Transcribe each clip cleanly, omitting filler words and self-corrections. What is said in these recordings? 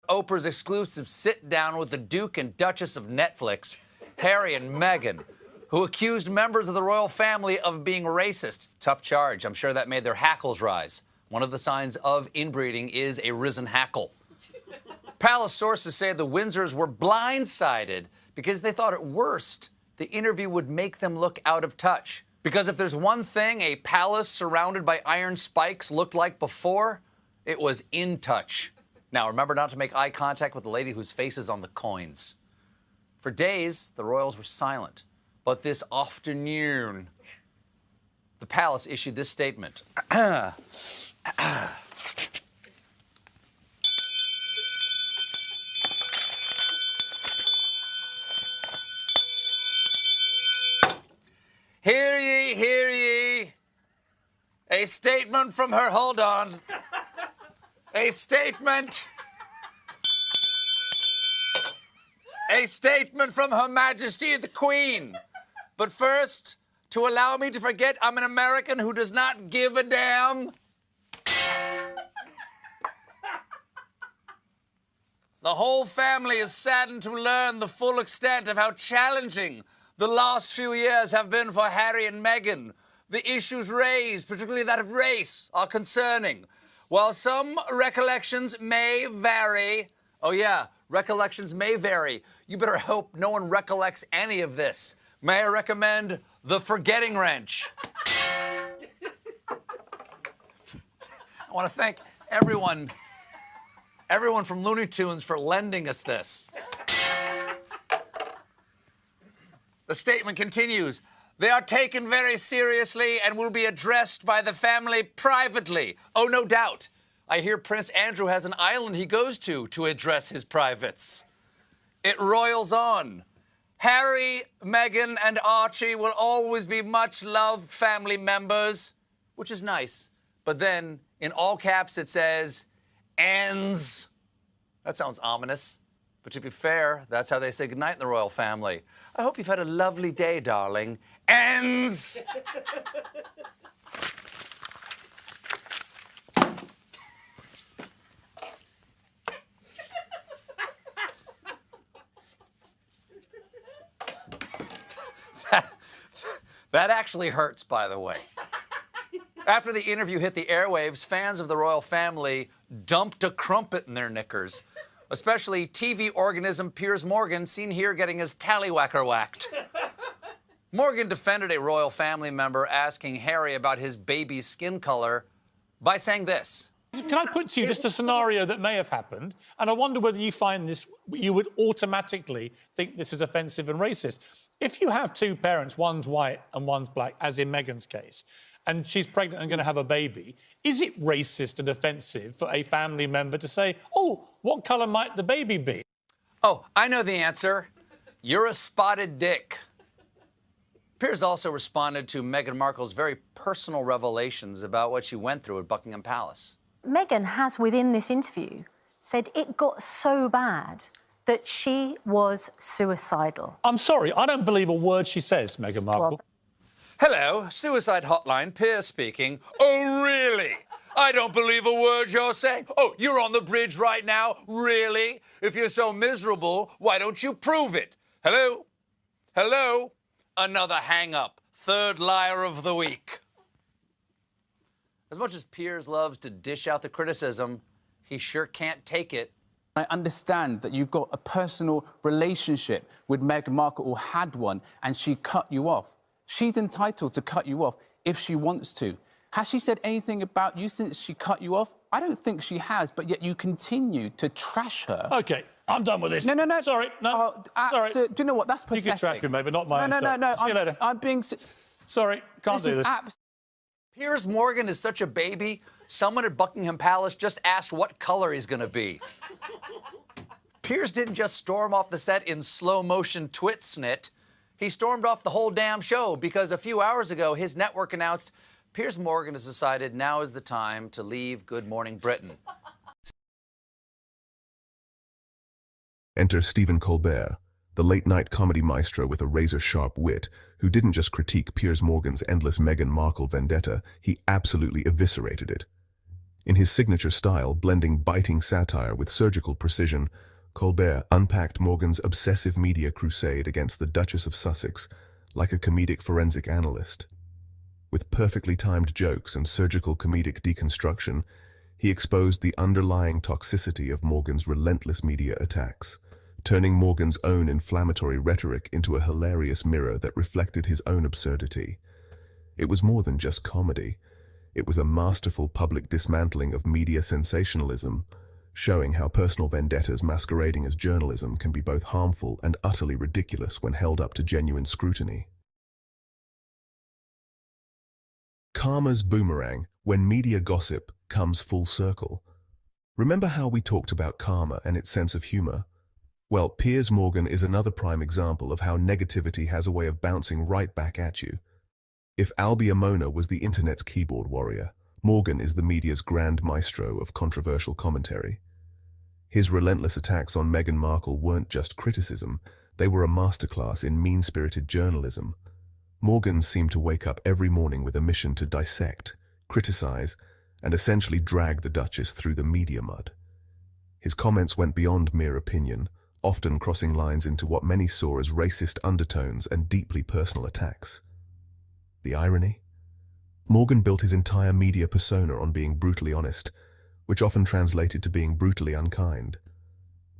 Oprah's exclusive sit-down with the Duke and Duchess of Netflix, Harry and Meghan, who accused members of the royal family of being racist. Tough charge. I'm sure that made their hackles rise. One of the signs of inbreeding is a risen hackle. Palace sources say the Windsors were blindsided because they thought at worst the interview would make them look out of touch. Because if there's one thing a palace surrounded by iron spikes looked like before, it was in touch. Now, remember not to make eye contact with the lady whose face is on the coins. For days, the royals were silent. But this afternoon, the palace issued this statement. Hear ye, hear ye. A statement from her, hold on. A statement from Her Majesty the Queen. But first, to allow me to forget I'm an American who does not give a damn. The whole family is saddened to learn the full extent of how challenging the last few years have been for Harry and Meghan. The issues raised, particularly that of race, are concerning. While some recollections may vary, oh yeah, recollections may vary. You better hope no one recollects any of this. May I recommend The Forgetting Wrench? I want to thank everyone from Looney Tunes for lending us this. The statement continues. They are taken very seriously and will be addressed by the family privately. Oh, no doubt. I hear Prince Andrew has an island he goes to address his privates. It roils on. Harry, Meghan, and Archie will always be much-loved family members, which is nice. But then, in all caps, it says, ends. That sounds ominous. But to be fair, that's how they say goodnight in the royal family. I hope you've had a lovely day, darling. Ends! That actually hurts, by the way. After the interview hit the airwaves, fans of the royal family dumped a crumpet in their knickers. Especially TV organism Piers Morgan, seen here getting his tallywhacker whacked. Morgan defended a royal family member asking Harry about his baby's skin color by saying this. Can I put to you just a scenario that may have happened? And I wonder whether you find this, you would automatically think this is offensive and racist. If you have two parents, one's white and one's black, as in Meghan's case, and she's pregnant and going to have a baby, is it racist and offensive for a family member to say, oh, what colour might the baby be? Oh, I know the answer. You're a spotted dick. Piers also responded to Meghan Markle's very personal revelations about what she went through at Buckingham Palace. Meghan has, within this interview, said it got so bad that she was suicidal. I'm sorry, I don't believe a word she says, Meghan Markle. Well, Hello, Suicide Hotline, Piers speaking. Oh, really? I don't believe a word you're saying. Oh, you're on the bridge right now? Really? If you're so miserable, why don't you prove it? Hello? Hello? Another hang-up. Third liar of the week. As much as Piers loves to dish out the criticism, he sure can't take it. I understand that you've got a personal relationship with Meghan Markle, or had one, and she cut you off. She's entitled to cut you off if she wants to. Has she said anything about you since she cut you off? I don't think she has, but yet you continue to trash her. OK, I'm done with this. No. Sorry, no. Sorry. Do you know what? That's pathetic. You can trash me, mate, but not my No. See you later. I'm being... Sorry, can't do this. Piers Morgan is such a baby, someone at Buckingham Palace just asked what color he's going to be. Piers didn't just storm off the set in slow-motion twit-snit. He stormed off the whole damn show because a few hours ago, his network announced Piers Morgan has decided now is the time to leave Good Morning Britain. Enter Stephen Colbert, the late-night comedy maestro with a razor-sharp wit, who didn't just critique Piers Morgan's endless Meghan Markle vendetta, he absolutely eviscerated it. In his signature style, blending biting satire with surgical precision, Colbert unpacked Morgan's obsessive media crusade against the Duchess of Sussex like a comedic forensic analyst. With perfectly timed jokes and surgical comedic deconstruction, he exposed the underlying toxicity of Morgan's relentless media attacks, turning Morgan's own inflammatory rhetoric into a hilarious mirror that reflected his own absurdity. It was more than just comedy. It was a masterful public dismantling of media sensationalism, showing how personal vendettas masquerading as journalism can be both harmful and utterly ridiculous when held up to genuine scrutiny. Karma's boomerang, when media gossip comes full circle. Remember how we talked about karma and its sense of humor? Well, Piers Morgan is another prime example of how negativity has a way of bouncing right back at you. If Albie Amona was the internet's keyboard warrior, Morgan is the media's grand maestro of controversial commentary. His relentless attacks on Meghan Markle weren't just criticism, they were a masterclass in mean-spirited journalism. Morgan seemed to wake up every morning with a mission to dissect, criticize, and essentially drag the Duchess through the media mud. His comments went beyond mere opinion, often crossing lines into what many saw as racist undertones and deeply personal attacks. The irony? Morgan built his entire media persona on being brutally honest, which often translated to being brutally unkind.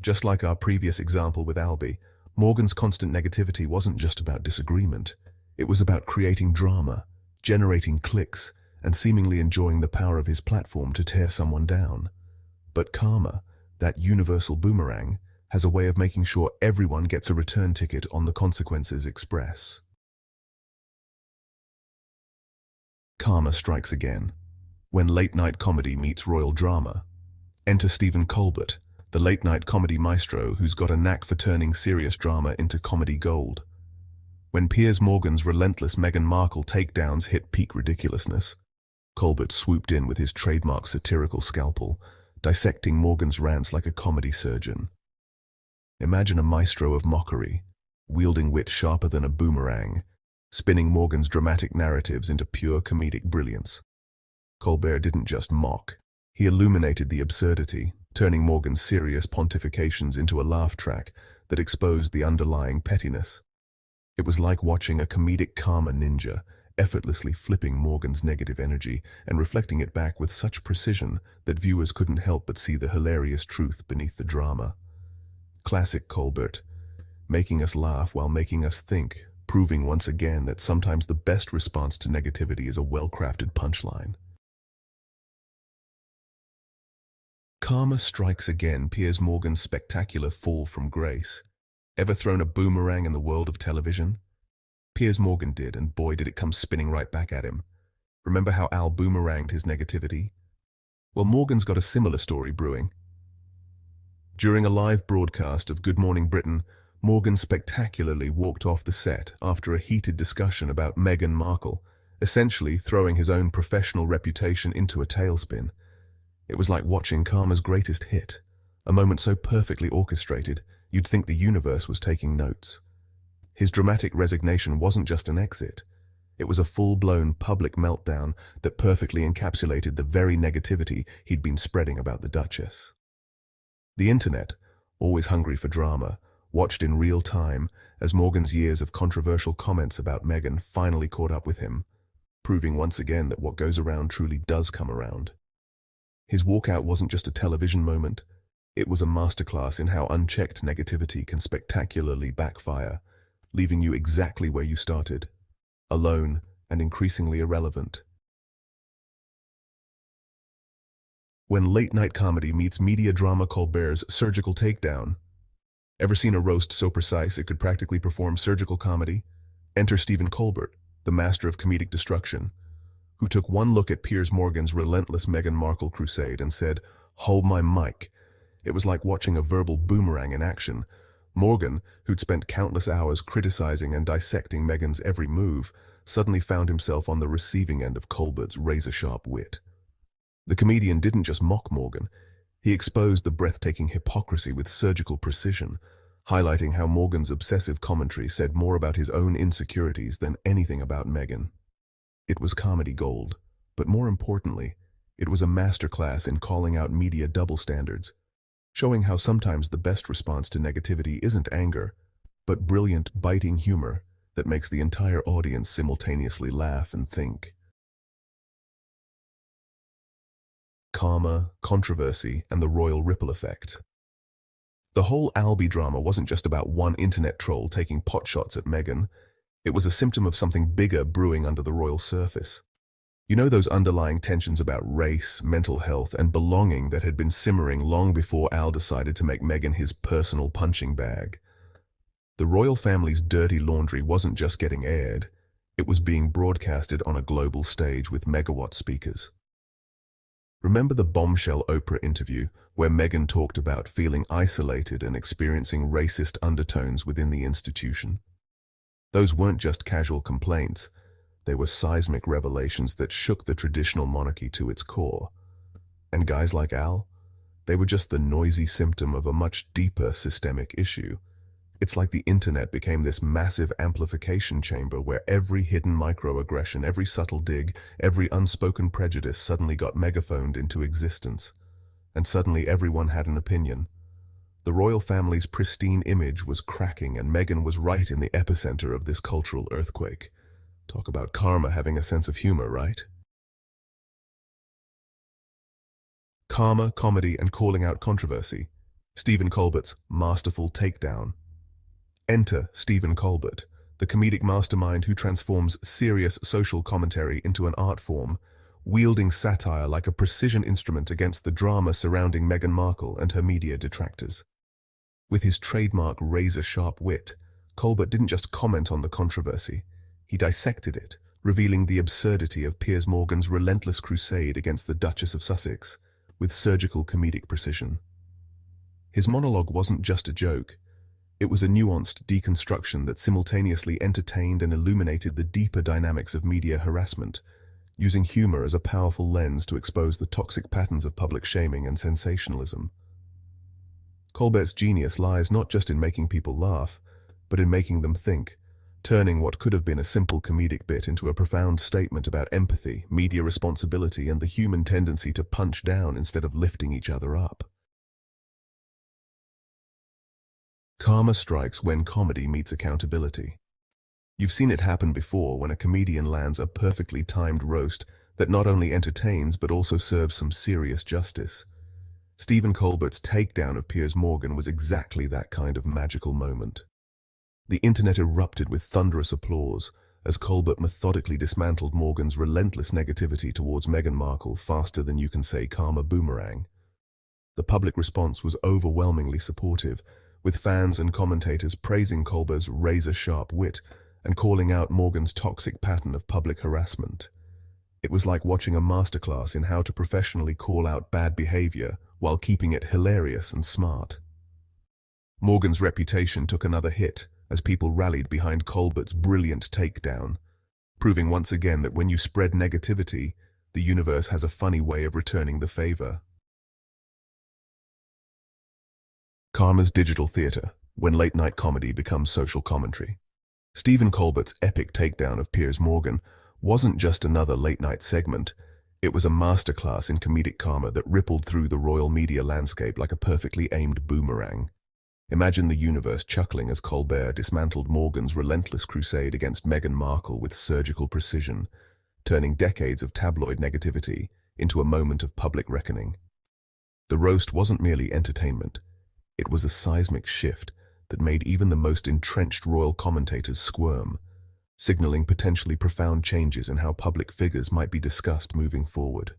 Just like our previous example with Albie, Morgan's constant negativity wasn't just about disagreement. It was about creating drama, generating clicks, and seemingly enjoying the power of his platform to tear someone down. But karma, that universal boomerang, has a way of making sure everyone gets a return ticket on the consequences express. Karma strikes again. When late-night comedy meets royal drama. Enter Stephen Colbert, the late-night comedy maestro who's got a knack for turning serious drama into comedy gold. When Piers Morgan's relentless Meghan Markle takedowns hit peak ridiculousness, Colbert swooped in with his trademark satirical scalpel, dissecting Morgan's rants like a comedy surgeon. Imagine a maestro of mockery, wielding wit sharper than a boomerang, spinning Morgan's dramatic narratives into pure comedic brilliance. Colbert didn't just mock, he illuminated the absurdity, turning Morgan's serious pontifications into a laugh track that exposed the underlying pettiness. It was like watching a comedic karma ninja, effortlessly flipping Morgan's negative energy and reflecting it back with such precision that viewers couldn't help but see the hilarious truth beneath the drama. Classic Colbert, making us laugh while making us think, proving once again that sometimes the best response to negativity is a well-crafted punchline. Karma strikes again, Piers Morgan's spectacular fall from grace. Ever thrown a boomerang in the world of television? Piers Morgan did, and boy did it come spinning right back at him. Remember how Al boomeranged his negativity? Well, Morgan's got a similar story brewing. During a live broadcast of Good Morning Britain, Morgan spectacularly walked off the set after a heated discussion about Meghan Markle, essentially throwing his own professional reputation into a tailspin. It was like watching Karma's greatest hit, a moment so perfectly orchestrated, you'd think the universe was taking notes. His dramatic resignation wasn't just an exit. It was a full-blown public meltdown that perfectly encapsulated the very negativity he'd been spreading about the Duchess. The internet, always hungry for drama, watched in real time as Morgan's years of controversial comments about Meghan finally caught up with him, proving once again that what goes around truly does come around. His walkout wasn't just a television moment, it was a masterclass in how unchecked negativity can spectacularly backfire, leaving you exactly where you started, alone and increasingly irrelevant. When late-night comedy meets media drama, Colbert's surgical takedown. Ever seen a roast so precise it could practically perform surgical comedy? Enter Stephen Colbert, the master of comedic destruction, who took one look at Piers Morgan's relentless Meghan Markle crusade and said, "Hold my mic." It was like watching a verbal boomerang in action. Morgan, who'd spent countless hours criticizing and dissecting Meghan's every move, suddenly found himself on the receiving end of Colbert's razor-sharp wit. The comedian didn't just mock Morgan, he exposed the breathtaking hypocrisy with surgical precision, highlighting how Morgan's obsessive commentary said more about his own insecurities than anything about Meghan. It was comedy gold, but more importantly, It was a masterclass in calling out media double standards, showing how sometimes the best response to negativity isn't anger, but brilliant, biting humor that makes the entire audience simultaneously laugh and think. Karma, controversy, and the royal ripple effect. The whole Albie drama wasn't just about one internet troll taking potshots at Meghan. It was a symptom of something bigger brewing under the royal surface. You know, those underlying tensions about race, mental health, and belonging that had been simmering long before Al decided to make Meghan his personal punching bag. The royal family's dirty laundry wasn't just getting aired, it was being broadcasted on a global stage with megawatt speakers. Remember the bombshell Oprah interview where Meghan talked about feeling isolated and experiencing racist undertones within the institution? Those weren't just casual complaints, they were seismic revelations that shook the traditional monarchy to its core. And guys like Al, they were just the noisy symptom of a much deeper systemic issue. It's like the internet became this massive amplification chamber where every hidden microaggression, every subtle dig, every unspoken prejudice suddenly got megaphoned into existence. And suddenly everyone had an opinion. The royal family's pristine image was cracking, and Meghan was right in the epicenter of this cultural earthquake. Talk about karma having a sense of humor, right? Karma, comedy, and calling out controversy. Stephen Colbert's masterful takedown. Enter Stephen Colbert, the comedic mastermind who transforms serious social commentary into an art form, wielding satire like a precision instrument against the drama surrounding Meghan Markle and her media detractors. With his trademark razor-sharp wit, Colbert didn't just comment on the controversy, he dissected it, revealing the absurdity of Piers Morgan's relentless crusade against the Duchess of Sussex, with surgical comedic precision. His monologue wasn't just a joke. It was a nuanced deconstruction that simultaneously entertained and illuminated the deeper dynamics of media harassment, using humor as a powerful lens to expose the toxic patterns of public shaming and sensationalism. Colbert's genius lies not just in making people laugh, but in making them think, turning what could have been a simple comedic bit into a profound statement about empathy, media responsibility, and the human tendency to punch down instead of lifting each other up. Karma strikes when comedy meets accountability. You've seen it happen before when a comedian lands a perfectly timed roast that not only entertains but also serves some serious justice. Stephen Colbert's takedown of Piers Morgan was exactly that kind of magical moment. The internet erupted with thunderous applause as Colbert methodically dismantled Morgan's relentless negativity towards Meghan Markle faster than you can say karma boomerang. The public response was overwhelmingly supportive, with fans and commentators praising Colbert's razor-sharp wit and calling out Morgan's toxic pattern of public harassment. It was like watching a masterclass in how to professionally call out bad behavior while keeping it hilarious and smart. Morgan's reputation took another hit as people rallied behind Colbert's brilliant takedown, proving once again that when you spread negativity, the universe has a funny way of returning the favor. Karma's digital theater, when late-night comedy becomes social commentary. Stephen Colbert's epic takedown of Piers Morgan wasn't just another late-night segment, it was a masterclass in comedic karma that rippled through the royal media landscape like a perfectly aimed boomerang. Imagine the universe chuckling as Colbert dismantled Morgan's relentless crusade against Meghan Markle with surgical precision, turning decades of tabloid negativity into a moment of public reckoning. The roast wasn't merely entertainment. It was a seismic shift that made even the most entrenched royal commentators squirm, signaling potentially profound changes in how public figures might be discussed moving forward.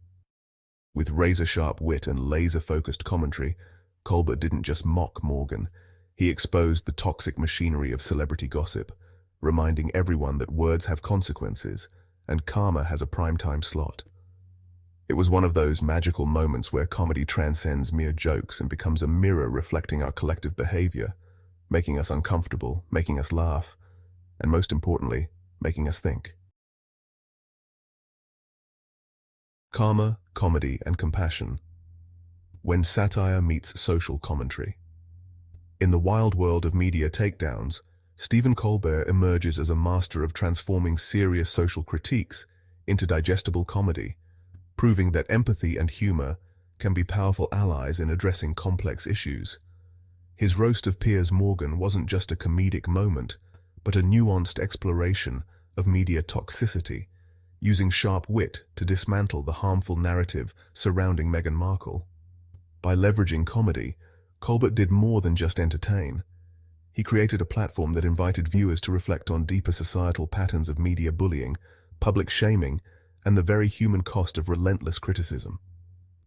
With razor-sharp wit and laser-focused commentary, Colbert didn't just mock Morgan, he exposed the toxic machinery of celebrity gossip, reminding everyone that words have consequences and karma has a primetime slot. It was one of those magical moments where comedy transcends mere jokes and becomes a mirror reflecting our collective behavior, making us uncomfortable, making us laugh, and most importantly, making us think. Karma, comedy, and compassion. When satire meets social commentary. In the wild world of media takedowns, Stephen Colbert emerges as a master of transforming serious social critiques into digestible comedy, proving that empathy and humor can be powerful allies in addressing complex issues. His roast of Piers Morgan wasn't just a comedic moment, but a nuanced exploration of media toxicity, using sharp wit to dismantle the harmful narrative surrounding Meghan Markle. By leveraging comedy, Colbert did more than just entertain. He created a platform that invited viewers to reflect on deeper societal patterns of media bullying, public shaming, and the very human cost of relentless criticism.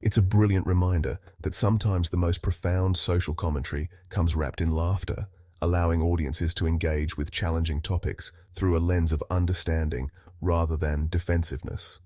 It's a brilliant reminder that sometimes the most profound social commentary comes wrapped in laughter, allowing audiences to engage with challenging topics through a lens of understanding rather than defensiveness.